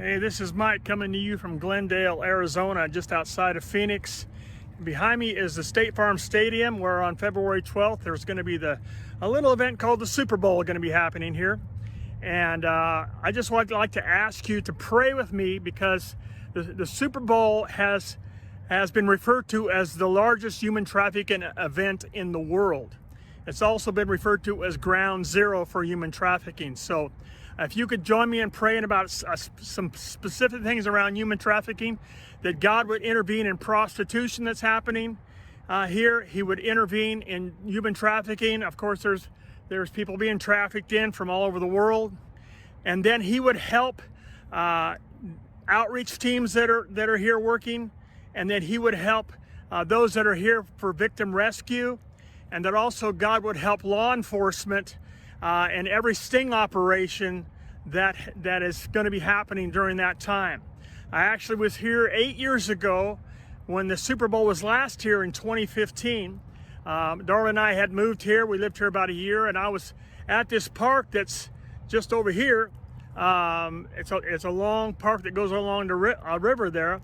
Hey, this is Mike coming to you from Glendale, Arizona, just outside of Phoenix. Behind me is the State Farm Stadium, where on February 12th there's going to be a little event called the Super Bowl going to be happening here. And I just would like to ask you to pray with me, because the Super Bowl has been referred to as the largest human trafficking event in the world. It's also been referred to as ground zero for human trafficking. So if you could join me in praying about some specific things around human trafficking, that God would intervene in prostitution that's happening here. He would intervene in human trafficking. Of course, there's people being trafficked in from all over the world. And then he would help outreach teams that are here working. And then he would help those that are here for victim rescue. And that also God would help law enforcement and every sting operation that is going to be happening during that time. I actually was here 8 years ago when the Super Bowl was last here in 2015. Darla and I had moved here. We lived here about a year, and I was at this park that's just over here. It's a long park that goes along the river there.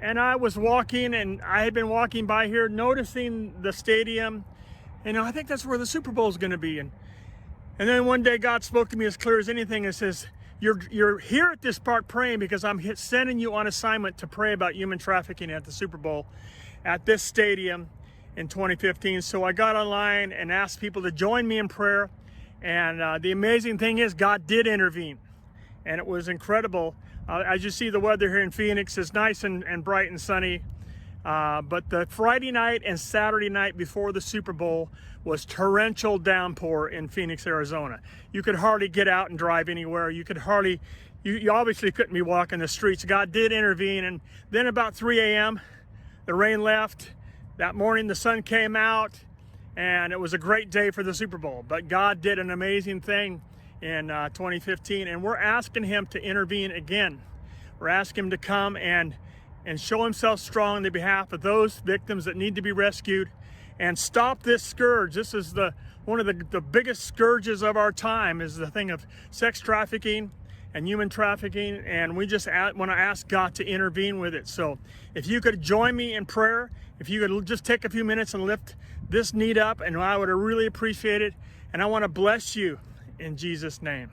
And I was walking, and I had been walking by here, noticing the stadium. And I think that's where the Super Bowl is going to be. And then one day God spoke to me as clear as anything and says, you're here at this park praying because I'm sending you on assignment to pray about human trafficking at the Super Bowl at this stadium in 2015. So I got online and asked people to join me in prayer. And the amazing thing is God did intervene. And it was incredible. As you see, the weather here in Phoenix is nice and bright and sunny. But the Friday night and Saturday night before the Super Bowl was torrential downpour in Phoenix, Arizona. You could hardly get out and drive anywhere. You obviously couldn't be walking the streets. God did intervene. And then about 3 a.m., the rain left. That morning, the sun came out, and it was a great day for the Super Bowl. But God did an amazing thing in 2015, and we're asking him to intervene again. We're asking him to come and show himself strong on the behalf of those victims that need to be rescued and stop this scourge. This is one of the biggest scourges of our time, is the thing of sex trafficking and human trafficking, and we just want to ask God to intervene with it. So if you could join me in prayer, if you could just take a few minutes and lift this need up, and I would really appreciate it. And I want to bless you in Jesus' name.